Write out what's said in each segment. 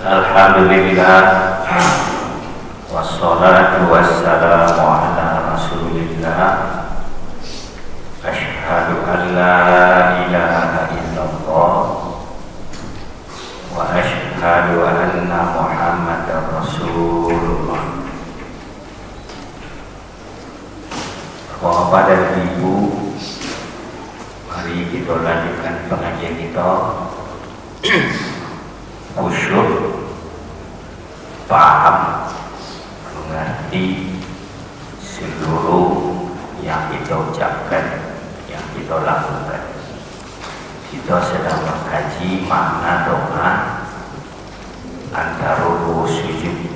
Alhamdulillah, wassalatu wassalamu ala rasulillah. Asyhadu an la ilaha illallah wa asyhadu anna muhammadar rasulullah. Bapak dan Ibu, mari kita lanjutkan pengajian kita. Khusyuk, paham, mengerti seluruh yang kita ucapkan, yang kita lakukan. Kita sedang mengkaji makna doa antara sujud.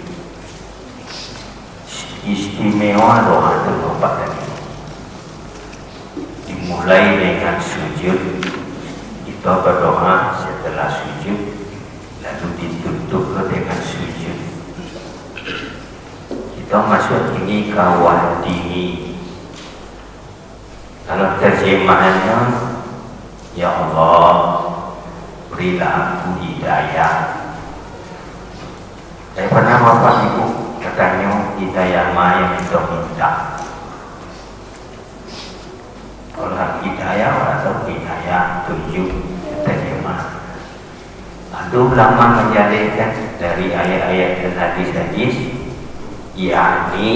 Istimewa doa itu Bapak dan Ibu. Dimulai dengan sujud, kita berdoa setelah sujud, lalu ditutup dengan sujud. Kita masuk ini kawan dini. Kalau terjemahannya, ya Allah, berilah aku hidayah. Saya pernah Bapak Ibu katanya hidayah yang kita minta. Kalau hidayah atau hidayah tunjuk terjemahan. Ada ulama menjadikan dari ayat-ayat dan hadis-hadis, yakni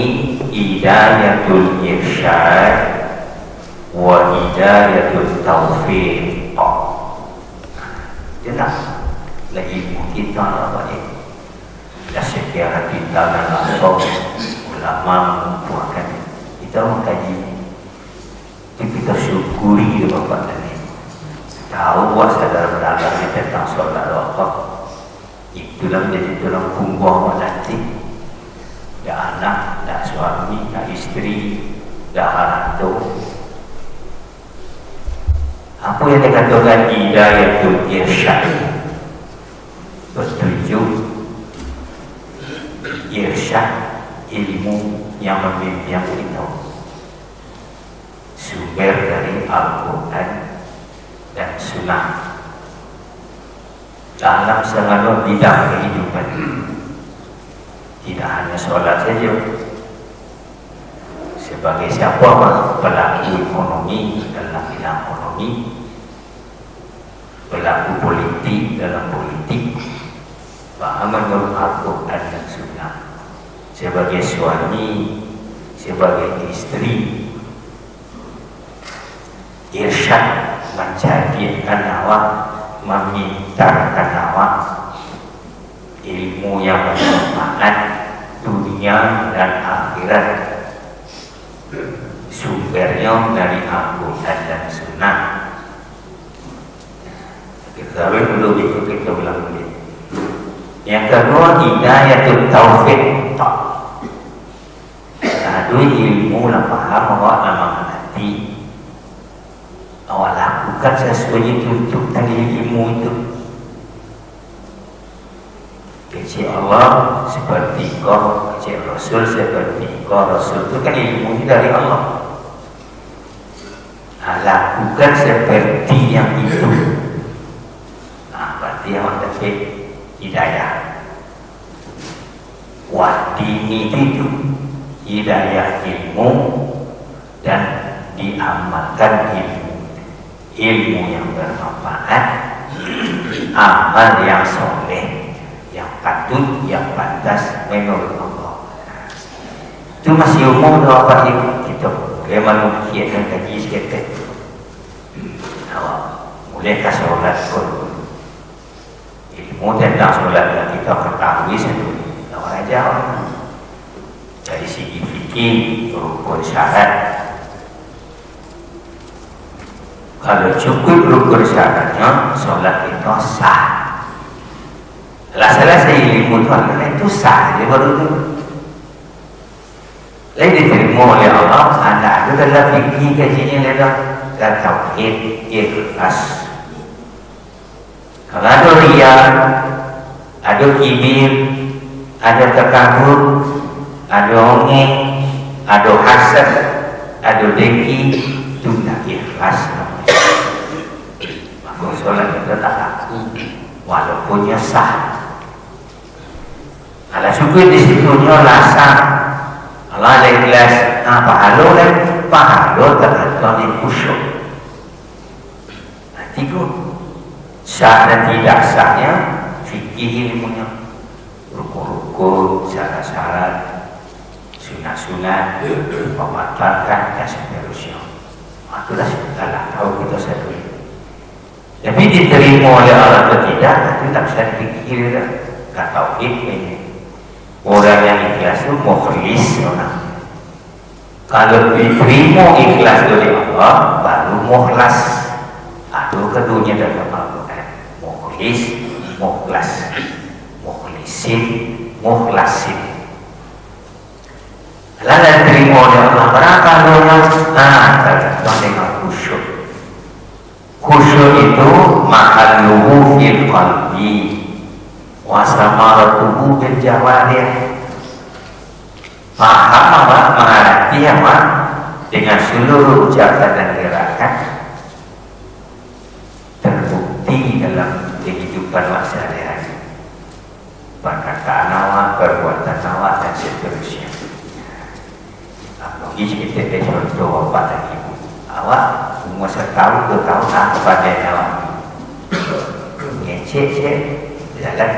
hidayatul irsyad wa hidayatul taufiq. Jelas lah ilmu kita apa ini? Dah sekian kita dan langsung ulama mengumpulkan kita mengkaji, kita syukuri Bapak dan Ibu. Tahu buat sadar-sadarnya tentang sholat wakaf. Itulah menjadi tulang punggung nanti. Dah anak, dah suami, dah istri, dah hantu. Apa yang dikatakan hidayatul irsyad? Petunjuk irsyad, ilmu yang membimbing kita. Sumber dari Al-Quran dan sunnah dalam segala bidang kehidupan. Tidak hanya sholat saja. Sebagai siapa pelaku ekonomi dalam bidang ekonomi, pelaku politik dalam politik, pahaman menurut Al-Quran dan sunnah. Sebagai suami, sebagai istri, irsyad menjadikan awak, memintarkan awak ilmu yang bermanfaat dunia dan akhirat. Sumbernya dari Al-Quran dan sunnah. Kita dulu kita ulang dulu. Yang kedua, hidayatul taufiq. Ada ilmu lah paham awak nama hati. Awak lakukan sesuai untuk tadi ilmu itu. Kecil Allah seperti kau, kecil Rasul seperti kau. Rasul itu kan ilmu dari Allah. Lakukan seperti yang itu. Berarti awak dapat hidayah. Wadini itu hidayah ilmu dan diamalkan ilmu yang bermanfaat, amal yang soleh, yang patut, yang pantas menurut Allah. Itu masih umum Bapak Ibu kita. Bagaimana kita kaji sikit. Mulai ke solat pun. Ilmu tentang solat yang kita ketahui sendiri. Awak aja dari segi fikih, rukun syarat. Kalau cukup rukun syaratnya, solat itu sah. Selesai ilmu itu sah, dia baru itu. Lain diterima oleh Allah, anda ada dalam fikih kajiannya dan tauhid ikhlas. Kalau ada riya, ada kibir, ada takabur, ada ongeng, ada hasad, ada dengki, itu tidak ikhlas. Maka sholat kita tak laku, walaupunnya sah. Kalau syukur di situ lasan, Allah ada ikhlas. Pahala tergantung di khusyuk. Tiga sah dan tidak sahnya fikih ilmunya, rukun-rukun, syarat-syarat, sunat-sunat, pematakan dan seterusnya. Itulah segala tahu kita satu. Tapi diterima oleh Allah atau tidak, itu tak bisa dipikir. Tak tahu ini. Orang yang ikhlas itu mukhlis orang. Kalau diterima ikhlas dari Allah, baru mukhlas. Itu keduanya dalam Al-Quran. Mukhlis, mukhlas, mukhlisin, mukhlasin. Lalu diterima oleh Allah. Berapa doanya? Tergantung dengan khusyuk. Khusyuk itu mahalluhu fil qalbi wa samaratuhu bil jawarih. Paham apa? Mengerti apa? Dengan seluruh ucapan dan gerakan terbukti dalam kehidupan sehari-hari. Perkataan awak, perbuatan awak dan seterusnya. Logis kita contoh bapak dan ibu. Awak umur 1 tahun, 2 tahun apa dia awak? Ngecek-cek jalan.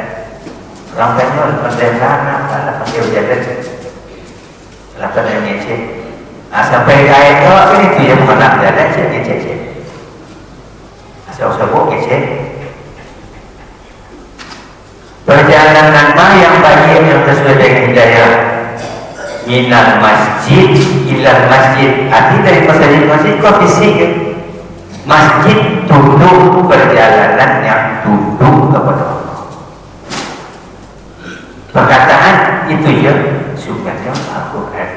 Orang banyak pendengar nak pakai jalan. Kenapa dia ngecek? Sampai kaya tu apa ni? Dia bukan nak jalan, saya ngecek-cek. Asal-asal buat ngecek. Perjalanan mana yang baik yang sesuai dengan hidayah? Minal masjid ilal masjid. Arti dari masjid kau fisik. Masjid duduk, perjalanan yang duduk kepada Allah. Perkataan itu ya sumbernya Al-Quran.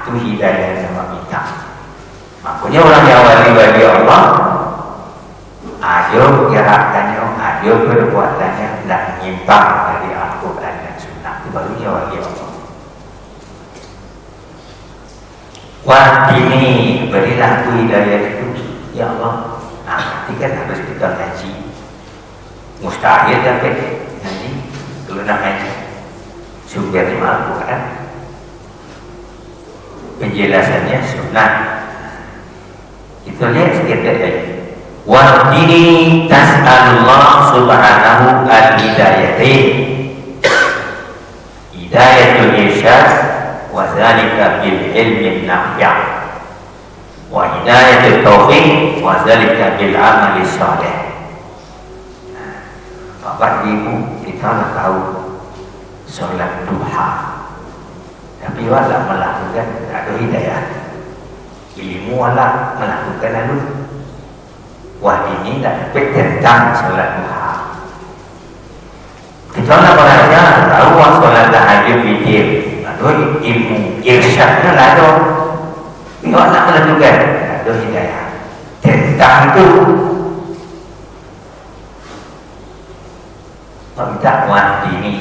Itu hidayah yang meminta. Makanya orang yang wali-wali Allah, ayo gerakannya, ayo perbuatannya dan menyimpang dari Al-Quran dan Sunnah. Itu barunya wali Allah. Wahdini, berilah aku hidayah itu, ya Allah. Nanti kan harus kita ngaji. Mustahil tapi nanti kalau nak ngaji sumbernya Al-Quran, penjelasannya Sunnah. Itu lihat sedikit aja. Wahdini tas'alullah subhanahu al-hidayatin. Hidayatul irsyad wa zalika bil ilmi nafi'. Wa hidayatul taufiq wa zalika bil amali salih. Bapak ibu, kita nak tahu solat duha. Tapi wala melakukan tak ada hidayah. Ilmu wala melakukan lalu. Wah ini tak dapat tentang solat duha. Kita nak belajar tahu solat tahajud witir. Lalu ilmu irsyadnya lalu. Kita nak melakukan tak ada hidayah. Tentang itu meminta wah ini.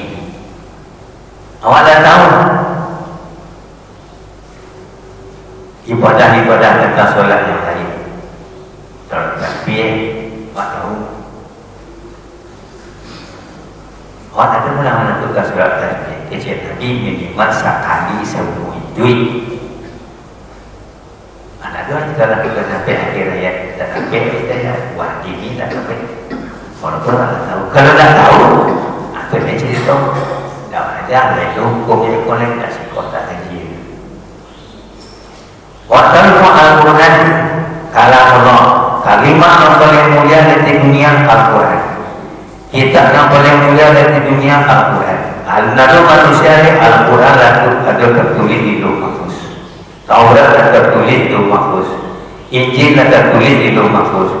Awak dah tahu ibadah-ibadah tentang solat yang lain. Tapi awak tahu awak ada mana-mana tugas solat tadi. Kecil tadi minimal sekali seumur hidup. Anak doa kita lakukan sampai akhir hayat. Kita sampai kita ya wah ini tak sampai. Walaupun tak tahu. Kalau tak tahu, aku nak cerita. Dah ada lalu kau kolektasi kota haji. Waktu Al-Quran kalam Allah, kalimah yang paling mulia di dunia Al-Quran. Kitab yang paling mulia di dunia Al-Quran. Lalu manusia Al-Quran lalu ada tertulis di Lauh Mahfuz. Taurat ada tertulis di Lauh Mahfuz. Injil ada tertulis di Lauh Mahfuz.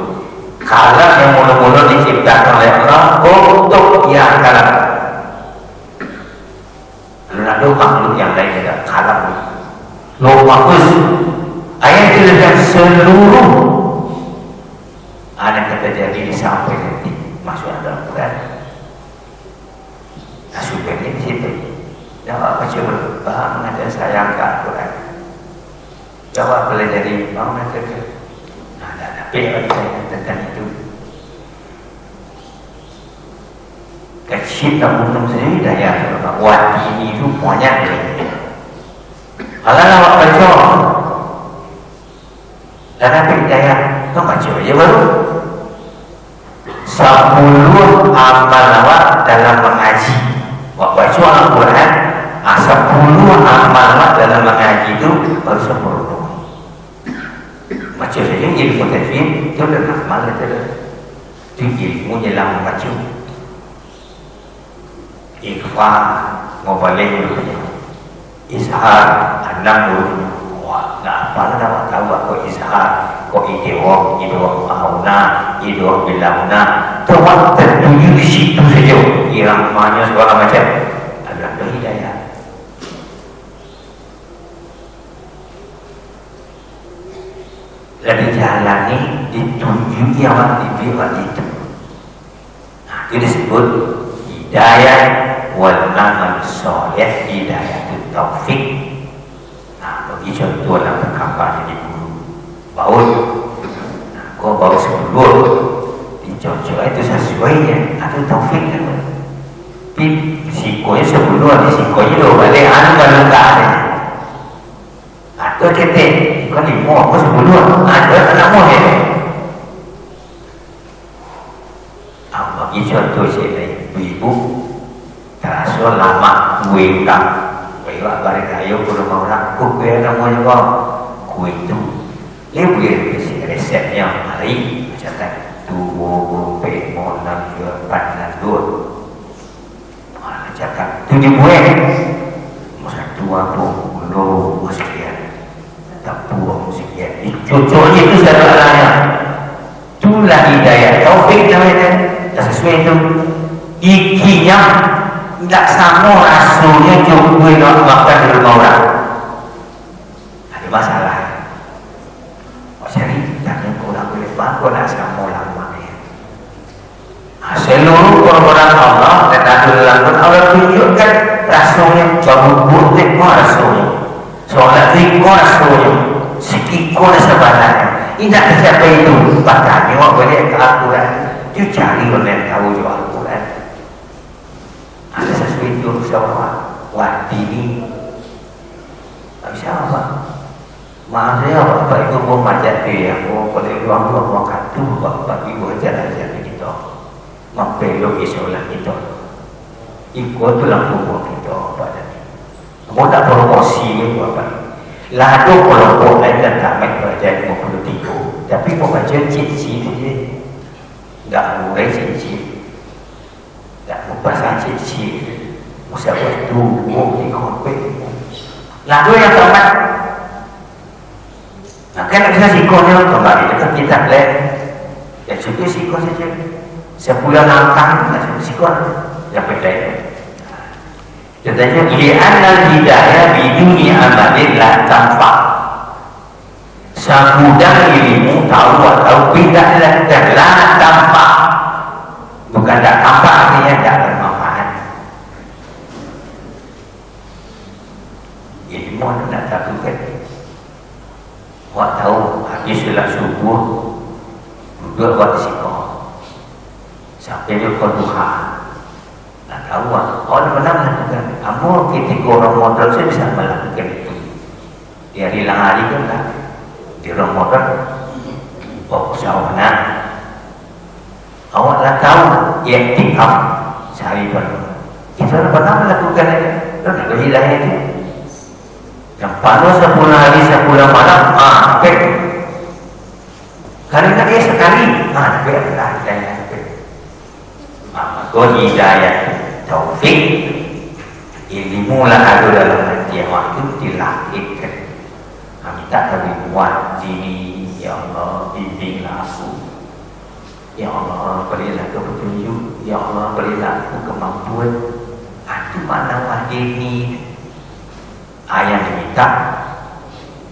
Kalam yang mula-mula diciptakan oleh Allah untuk yang kalam. Lalu makhluk yang lain ada kalam. Lauh Mahfuz ayat dilihat seluruh anak kata jadi sampai nanti masuk dalam Quran. Sumbernya di situ. Jawab baca berbang ada sayang ke Quran. Jawab pelajari mau nak kerja. Ada apa tentang itu? Kecil Syita untung sendiri daya wati ini itu banyak ni. Alah awak baca. Dan apa daya? Kau baca aja baru. 10 amal awak dalam mengaji. Awak baca Al-Quran. 10 amal awak dalam mengaji itu baru 10. Baca saja jadi mutafim itu dah amal itu. Itu ilmu dalam membaca. Ikhfa ngobalin dulu. Izhar anak dulu. Wah, nak apa nak tahu aku izhar. Kau idewa mauna, idewa bilangna. Tuhan tertuju di situ saja. Irangmanya segala macam. Adalah hidayah. Jadi jalan ini ditunjuki awak dibuat itu. Nah, itu disebut hidayah wal amal soleh, hidayah itu taufik. Nah, bagi contoh dalam perkampanye di guru baut. Nah, kau baut 10 dicocok itu sesuainya, itu taufik kan. Tapi sikonya 10, di sikonya dua balik anu baru tak ada. Atau ketik, kau 5, kau 10, ada anak mau ya. Bagi contoh saya, ibu terasa lama kue tak, kue balik kayu kurang orang, kue namanya kau, kue itu, lebih resepnya hari macam tu, 20 pemona 4 dan 2, macam tu 7 buah, masa 20 sekian, tak buang sekian, cocoknya itu sederhananya, itulah hidayah, taufik namanya, tak sesuai itu, ikinya tidak sama rasulnya cukup nak makan di rumah orang. Ada masalah. Oh cari tanya orang boleh bantu nak sama lama ni. Seluruh orang Allah dan Rasulullah Allah tunjukkan rasulnya jauh buruk rasulnya. Soalat riko rasulnya. Sekiko sebenarnya. Tidak siapa itu. Bahkan awak boleh ke Al-Quran. Itu cari orang tahu juga Al-Quran. Ada sesuatu sama wati ini. Tak bisa apa. Maaf saya bapak itu mau macam dia. Mau boleh ruang mau katu bapak ibu jalan-jalan kita. Mempelok isolah kita. Ikut tu lampu buat kita pada ni. Mau tak promosi ni bapak. Lalu kelompok lain dan kami belajar 53. Tapi mau baca cip-cip je. Tak mulai cip-cip. Tak membaca cip-cip. Masa waktu mau dikompet. Lalu yang keempat. Nah, kan bisa sikonya kembali dekat kita lain. Ya cukup sikon saja. Sebulan angkang, sikon. Yang beda. Katanya li'anna hidayah biduni amalin la tanfa. Segudang ilmu tahu atau tidak dan la tanfa. Bukan tak tanpa artinya tak bermanfaat. Ilmu nak takutkan. Awak tahu habis solat subuh duduk buat sikon sampai dia duha. Nak tahu orang pernah melakukan apa ketika orang modal saya bisa melakukan itu. Dia hilang hari kan tak di orang modal usahawan. Awak lah tahu yang tikam sehari penuh itu orang pernah melakukan itu. Orang nak hilang itu yang panuh 10 hari 10 malam hampir karena dia sekali hampir adalah hidayah maka hidayah taufik ilmu lah ada dalam hati waktu dilahirkan minta terbuat dini ya Allah bimbinglah aku ya Allah berilah aku petunjuk ya Allah berilah aku kemampuan itu mana wahdi ini ayat minta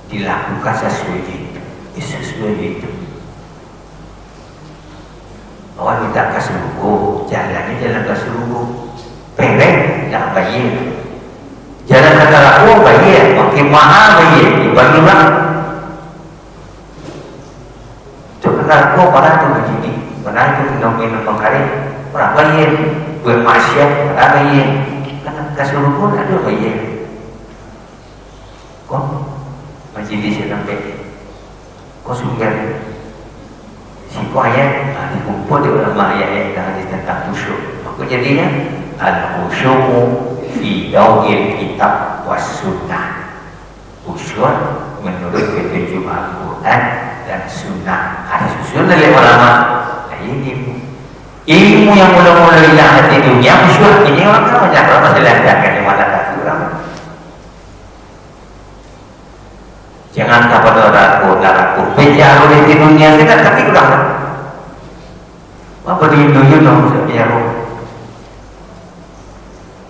dilakukan sesuai itu orang minta ke seluruh jalannya jalan ke seluruh pereng tak bayar jalan kata aku bayar makin mahal bayar dibagi orang itu kata aku orang itu begini orang itu minum pengkarin orang bayar bermaksiat ramai kan kasuruh pun ada bayar kok majlis sampai kau sungguh si kau ayat dikumpul di ulama ayat yang hadis tentang khusyuk maka jadinya al-khusyuku fi dawil kitab was sunnah khusyuk menurut petunjuk Al-Quran dan sunnah ada susun dari ulama ilmu yang mula-mula hilang hati dunia khusyuk ini orang kan banyak orang masih lancarkan yang mana kata orang jangan kepada ragu penjara di dunia tidak tapi kurang apa di dunia dong penjara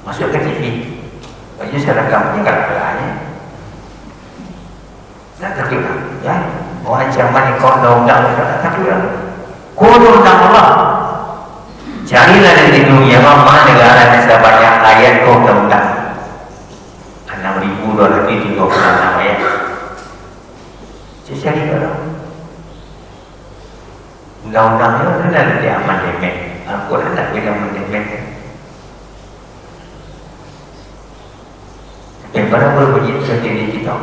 masuk ke TV baju seragamnya nggak belanya nah tapi ya mau ancaman undang-undang tapi undang Allah carilah di dunia mana negara yang sebanyak ayat undang-undang 6.236 ayat cari kalau undang-undangnya ada di amandemen Al-Quran tak boleh amandemen dan barang berbunyi sendiri kita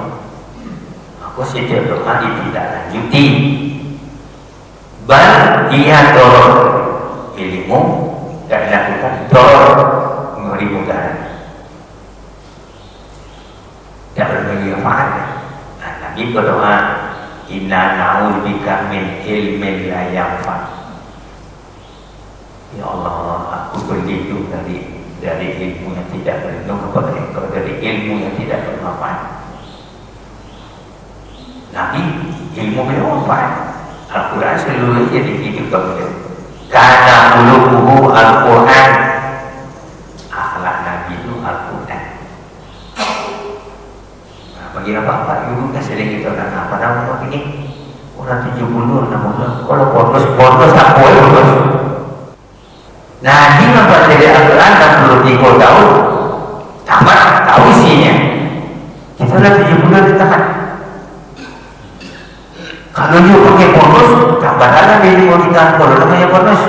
aku setiap doa tidak lanjuti ia dorong ilmu dan lakukan dorong memberi mudahan dan berbagi manfaat Nabi berdoa inna na'udzubika min ilmin la yanfa ya Allah aku berlindung dari ilmu yang tidak berlindung kepada engkau dari ilmu yang tidak bermanfaat Nabi ilmu bermanfaat Al-Quran seluruhnya dihidupkan beliau karena qulubuhu Al-Quran akhlak Nabi itu Al-Quran bagi apa-apa dulu kan sering kita orang apa nama ini orang 70 60 kalau bonus apa bonus Nabi mempelajari Al-Quran 63 tahun tamat tahu isinya kita udah 70 di tamat kalau dia pakai bonus tambahanlah dari kita kalau namanya bonus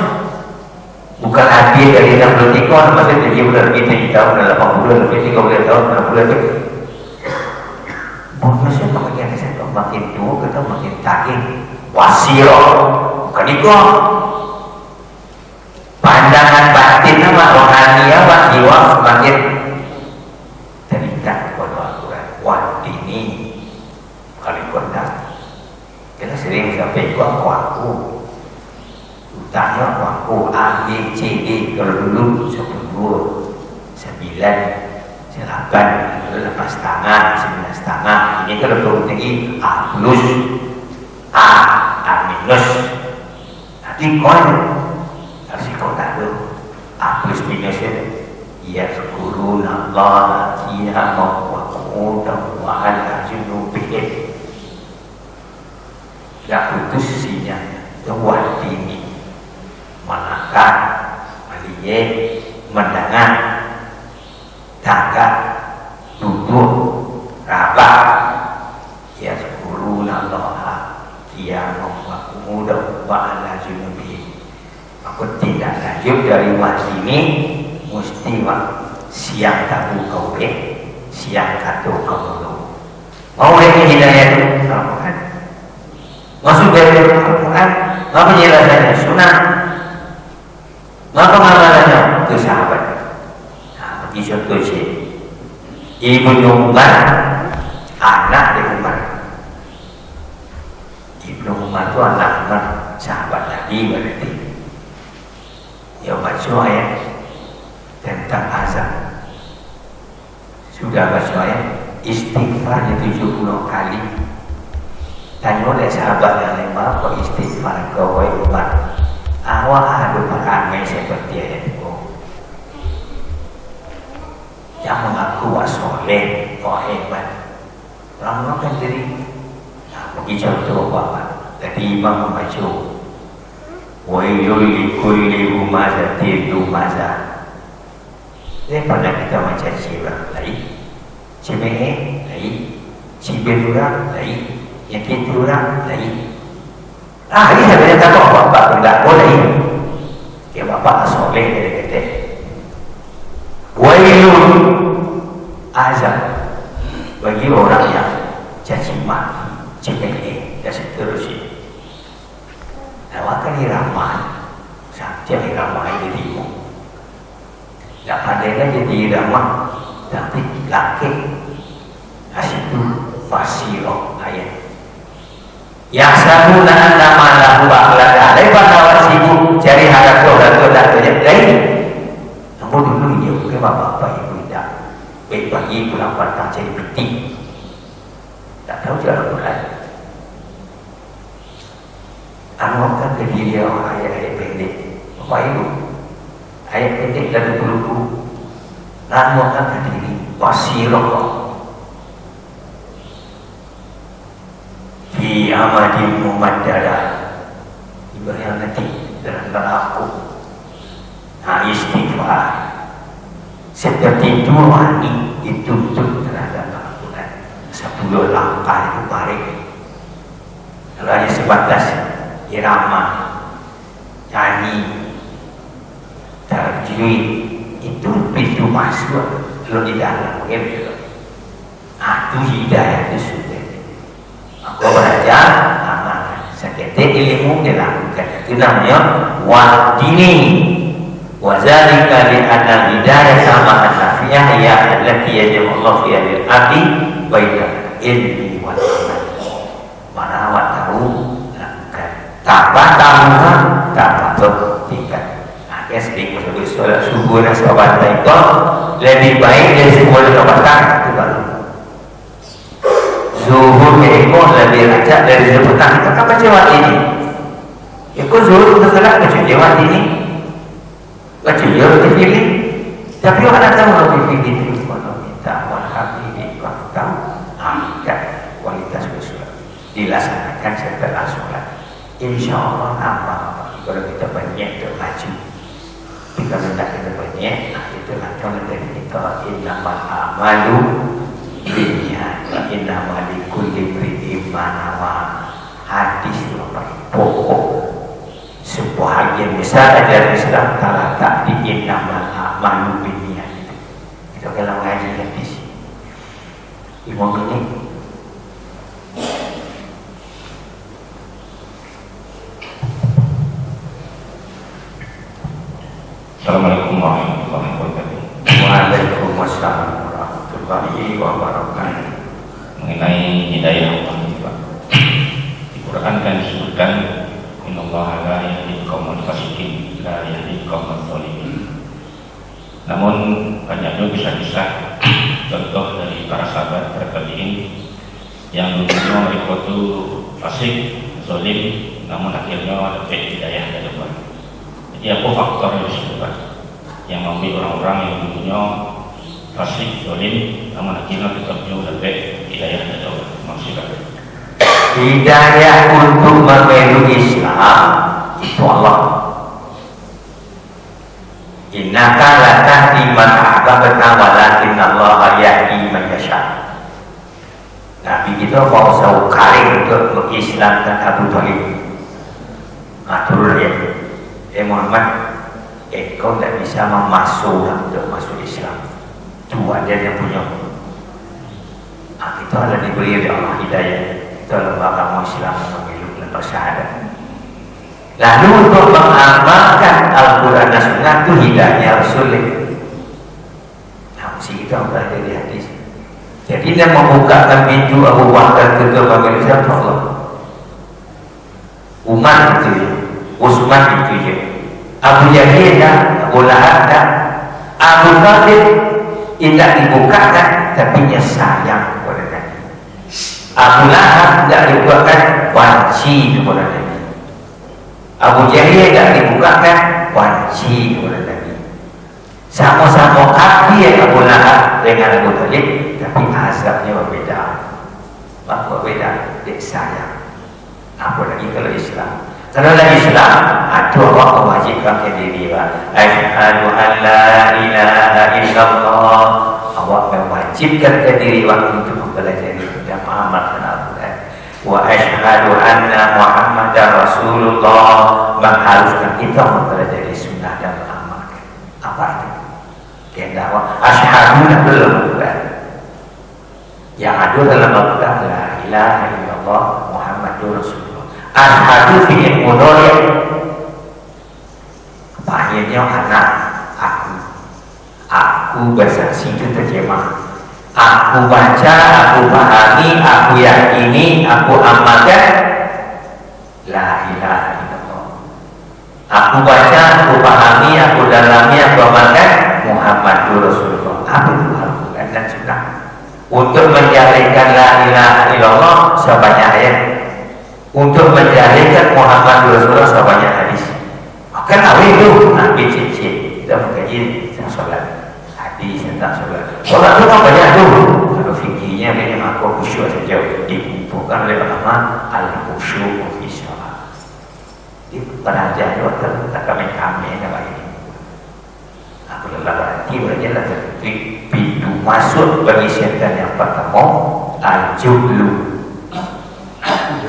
bukan hadiah dari 63 maksudnya 70 lebih 7 tahun 80 lebih 30 tahun 60 lebih bonusnya makin saya makin tua kita makin takin wasiro bukan itu pandangan batin sama rohania jiwa semakin terikat kepada Al-Quran wadini kali kontak kita sering sampai aku tanya aku A, B, C, D kalau dulu 10 9 8 lepas tangan 19 tangan ini kalau turun tinggi A plus A minus nanti kon harus dikotak dulu A plus minus ya syukurun Allah qiyamah wa qu'udan wa ala junubihim ya putus sinya tuan ini malaikat maliye mendengar tangga duduk rabah ya syukurun Allah qiyamah wa qu'udan wa ala junubihim aku tidak lanjut dari sini mesti siang tahu kau siang kata kau mau ini hidayah itu Al-Quran masuk dari Al-Quran apa penjelasannya sunnah apa pengawalannya itu sahabat bagi contoh sih Ibnu Umar anak dari Umar Ibnu Umar itu anak Umar sahabat Nabi berarti ya baca ayat tentang azab sudah baca ayat istighfar 70 kali tanya oleh sahabat yang lain apa istighfar kau wahai Umar awak ada perangai seperti ayat itu yang mengaku soleh kau hebat orang kan jadi bagi contoh apa tadi Imam membaca wailul likulli humazatin lumazah daripada kita baca sirah lain cimehe lain cibedura lain yang kedua lain ini saya kata bapak tidak boleh ya bapak soleh dari kata azab bagi orang yang caci maki, cemeheh dan seterusnya. Nawakan irama, saja irama yang dirimu. Tak pandailah jadi irama, tapi laki asitu fasiro ayat. Yang sabuna nama lahu akhlada. Lepas awak sibuk cari harap tu dah lain. Namun dulu dia bukan bapak ibu tidak. Baik pagi pulang patah cari peti. Tak tahu cara pulang. Anukan ke diri orang ayat-ayat pendek. Bapak ibu, ayat pendek lalu berlaku. Anukan ke diri wasirah. Fi amadin mumaddadah. Ibarat nanti dalam neraka. Istighfar seperti dua ini dituntut terhadap Al-Quran. 10 langkah itu baik. Kalau hanya sebatas irama, nyanyi, tajwid, itu pintu masuk. Kalau di dalam itu hidayah itu sudah. Aku belajar amanah. Seketik ilmu dilakukan. Itu namanya wadini. Wazalika li'anna hidayah sama an-nafiyah ya allati yaj'alullahu fi al-abdi baina ilmi wal amal. Mana awak tahu lakukan. Tanpa tahu, tanpa bertingkat. Akhirnya sering bersebut solat subuh dan sahabat itu lebih baik dari semua sahabat itu baru. Zuhur ekor lebih rajak dari sebutan kita apa jawab ini? Ekor zuhur kita salah baca jawab ini. Baca jawab dipilih. Tapi orang tahu lebih pilih itu kalau minta walhamdi tahu angkat kualitas bersolat dilaksanakan setelah solat. Insya Allah apa kalau kita banyak termaju. Jika tidak kita banyak, itu lakukan dari kita innamal amalu binniyat wa innamal likulli imri'in ma nawa. Hadis itu pokok sebuah bagian besar ajaran Islam terletak di innamal amalu binniyat. Kita kalau ngaji hadis 5 menit. Assalamualaikum warahmatullahi wabarakatuh. Waalaikumsalam warahmatullahi wabarakatuh. Mengenai hidayah Allah, Pak. Di Quran kan disebutkan innallaha la yahdil qaumal fasiqin, la yahdil qaumal zalimin. Namun banyaknya bisa contoh dari para sahabat terkeliling yang dulunya mereka itu fasik, zalim, namun akhirnya dapat hidayah dari Allah. Jadi apa faktor yang disebut yang membuat orang-orang yang dulunya fasik, zalim, namun akhirnya tetapnya dapat hidayah dari Allah? Maksudnya hidayah untuk memeluk Islam itu Allah. Innaka la tahdi man ahbabta walakinallaha yahdi man yasha. Nabi kita mau saukari untuk mengislamkan Abu Thalib. Atur ya, Muhammad, engkau tidak bisa memasukkan untuk masuk Islam. Dua dia yang punya. Itu adalah diberi oleh Allah hidayah. Itu adalah agama Islam memilih dan bersyahadat. Lalu untuk mengamalkan Al-Quran dan Sunnah itu hidayahnya Rasulullah. Nah, mesti kita belajar di hadis. Jadi dia membukakan pintu Abu Bakar ketua bagi Islam Allah. Umar itu ya, Utsman itu ya, Abu Jahil dah, Abu Lahab dah, Abu Talib tidak dibukakan, tapi dia sayang kepada Nabi. Abu Lahab tidak dibukakan, benci kepada Nabi. Abu Jahil tidak dibukakan, benci kepada Nabi. Sama-sama kafir Abu Lahab dengan Abu Talib, tapi azabnya berbeda. Apa berbeda? Dia sayang. Apalagi kalau Islam. Kalau dalam Islam, ada Allah mewajibkan diri. Asyhadu an la ilaha illallah. Allah mewajibkan diri untuk mempelajari dan mengamalkan Al-Quran. Wa asyhadu anna Muhammadar Rasulullah, mengharuskan kita mempelajari sunnah dan mengamalkan. Apa itu? Dakwah asyhadu belum Quran. Yang ada dalam Al-Quran la ilaha illallah Muhammadur Rasulullah. Ashadu fi'il mudhari'. Akhirnya anak aku bersaksi itu terjemah. Aku baca, aku pahami, aku yakini, aku amalkan la ilaha illallah. Aku baca, aku pahami, aku dalami, aku amalkan Muhammadur Rasulullah. Apa itu Al-Quran dan Sunnah? Untuk menjalankan la ilaha illallah sebanyak ayat, untuk menjalankan Muhammadur Rasulullah sebanyak hadis. Maka awal itu ambil cicit kita mengkaji tentang solat, hadis tentang solat. Solat itu kan banyak tu. Kalau fikirnya memang aku khusyuk saja. Dikumpulkan oleh ulama al-khusyuk fi solat. Di peraja itu tak kami nak bagi. Aku lelah berarti belajarlah pintu masuk bagi syaitan yang pertama al-jublu.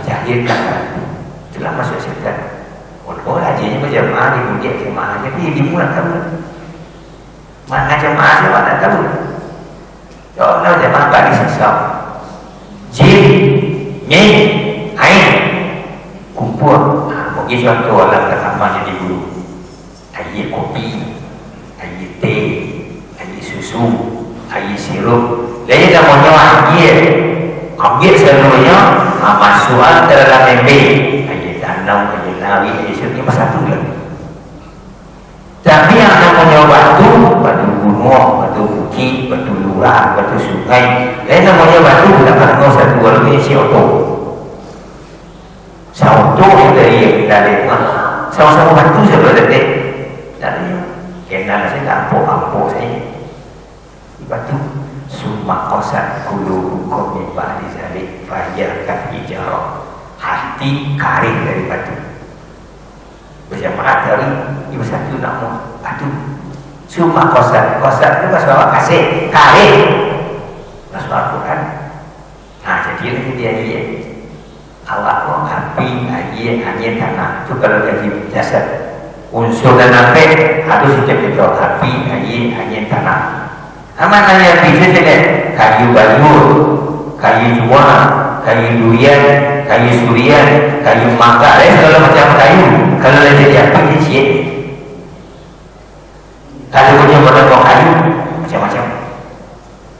Jahilkan itulah masuk syaitan. Oh hajinya berjamaah dimudik jemaahnya dia dimulakan. Mana jemaah siapa tak tahu. Kalau jemaah bagi sesam. Jin, min, ain, kumpul. Bagi contoh alam ketamanya di bulu. Air kopi, air teh, air susu, air sirup. Jadi namanya air. Air seluruhnya masuk ke dalam ember. Air danau, air lawi, air sirup cuma satu lagi. Tapi yang namanya batu gunung, batu bukit, batu lurah, batu sungai, lain namanya batu tidak pernah satu lagi CO2. CO2 yang dari sama-sama batu sebenarnya. Dari kena saya kampung saya di batu. Summa qasat qulubukum min ba'di zalik fahiya hijarah. Hati kering dari batu. Berjamaah dari ibu satu nama batu. Summa qasat itu bahasa Arab kasih kering. Bahasa Al-Quran. Nah jadi ini dia Allah api, air, angin, tanah. Itu kalau jadi jasad. Unsur dan nafas harus kita api, air, angin, tanah. Amanah yang bisa jadi kayu bayur, kayu jual, kayu durian, kayu surian, kayu mangga, segala macam kayu. Kalau jadi api kecil, kalau punya berapa kayu macam-macam.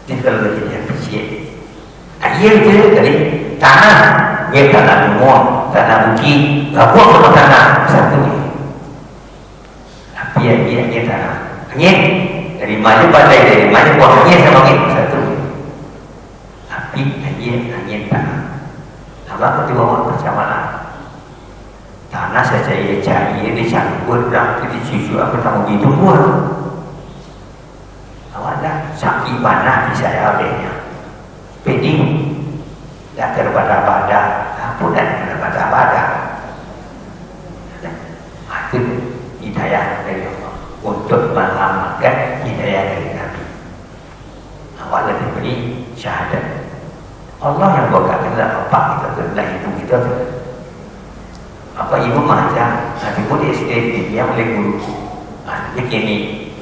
Jadi kalau jadi api kecil, air itu dari tanah, dia tanah gunung, tanah bukit, kapuan sama tanah satu. Api dia tanah, angin. Dari mana badai, dari mana buah angin sama angin satu. Api, angin, tanah. Apa kedua orang berjamaah. Tanah saja ia cair, dicampur, berarti dicuci apa tak begitu pun. Awak dah sakit mana di saya olehnya. Peding, dah terbada-bada, apa dah terbada-bada. Itu hidayah dari Allah. Untuk mengamalkan hidayah dari Nabi. Awal lebih beri syahadat. Allah yang berkata apa kita telah ibu kita. Apa ibu maja? Nanti pun di SD dia boleh guru. Jadi kini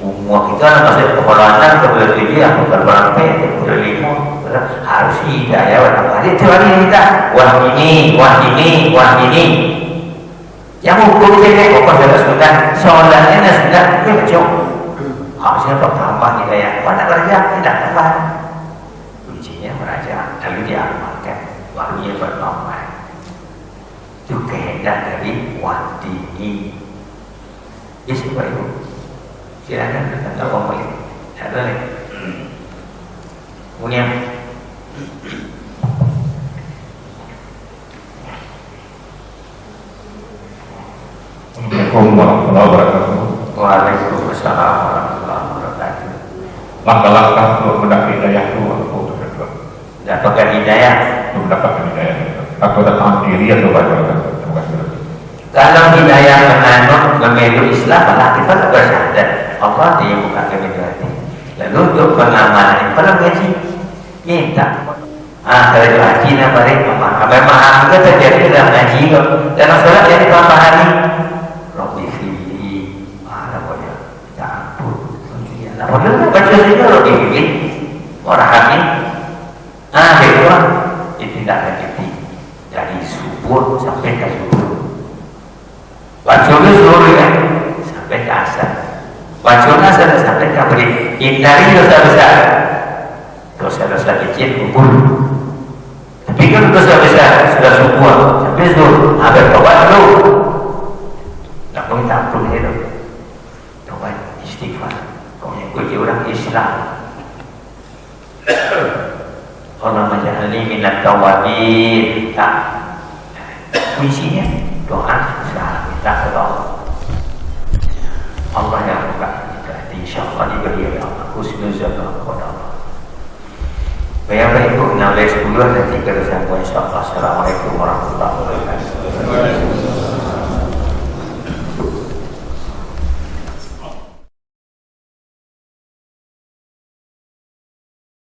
umur kita masih kepulauan kebelah dia bukan berapa kebelah lima. Harus hidayah orang lain. Itu hari kita wah ini. Yang hukum saya kok sudah sudah soalnya sudah dia macam harusnya pertama hidayah pada kerja tidak tepat kuncinya meraja lalu diamalkan baru ia beramal itu kehendak dari wadini ya siapa itu silakan datang ngomong ini ada nih punya Assalamualaikum warahmatullahi wabarakatuh. Waalaikumsalam warahmatullahi wabarakatuh. Langkah-langkah untuk mendapat hidayah itu apa itu? Dapatkan hidayah. Untuk mendapatkan hidayah itu. Atau datang diri atau bagaimana? Kalau hidayah menanut memeluk Islam, malah kita bersyahadat. Allah dia buka pintu hati. Lalu untuk pengamalan, kalau ngaji minta. Kalau itu haji nak balik memaham. Memaham kita terjadi dalam ngaji. Dalam sholat jadi pahami. Padahal baca saja kalau dipilih orang hamil Akhirnya ditindaklanjuti dari subuh sampai ke zuhur. Wajibnya zuhur kan sampai ke asar. Wajibnya asar sampai ke maghrib. Hindari dosa besar. Dosa-dosa kecil kubur. Tapi kan dosa besar sudah subuh sampai zuhur. Habis tobat dulu. Tak boleh tak perlu itu. Tobat istighfar. Kau yang kunci orang Islam. Allah maj'alni minat tawabin. Tak. Kuncinya doa usaha minta kepada Allah. Allah yang buka kita. InsyaAllah diberi oleh Allah. Husnuzanlah kepada Allah. Baik-baik, 16 bulan nanti kita sambung insyaAllah. Assalamualaikum warahmatullahi wabarakatuh.